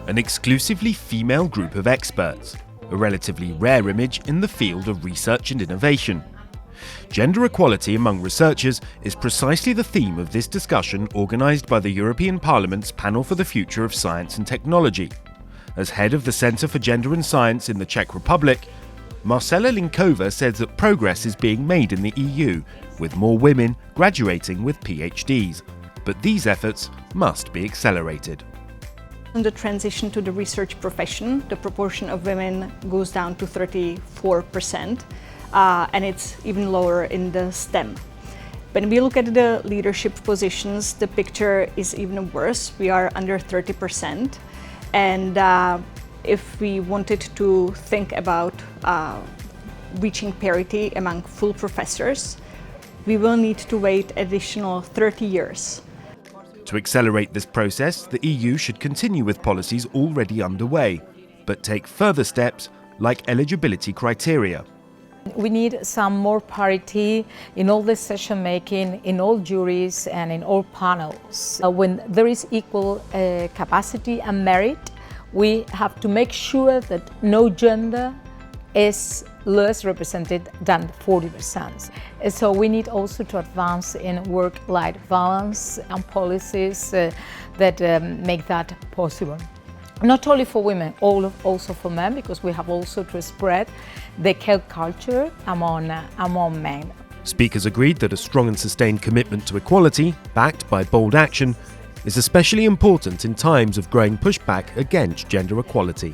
an exclusively female group of experts, a relatively rare image in the field of research and innovation. Gender equality among researchers is precisely the theme of this discussion organised by the European Parliament's Panel for the Future of Science and Technology. As head of the Centre for Gender and Science in the Czech Republic, Marcela Linkova says that progress is being made in the EU, with more women graduating with PhDs. But these efforts must be accelerated. In the transition to the research profession, the proportion of women goes down to 34%, and it's even lower in the STEM. When we look at the leadership positions, the picture is even worse. We are under 30%, and if we wanted to think about reaching parity among full professors, we will need to wait additional 30 years. To accelerate this process, the EU should continue with policies already underway, but take further steps like eligibility criteria. We need some more parity in all decision making, in all juries and in all panels. When there is equal capacity and merit, we have to make sure that no gender is less represented than 40%. So we need also to advance in work-life balance and policies that make that possible. Not only for women, also for men, because we have also to spread the health culture among men. Speakers agreed that a strong and sustained commitment to equality, backed by bold action, is especially important in times of growing pushback against gender equality.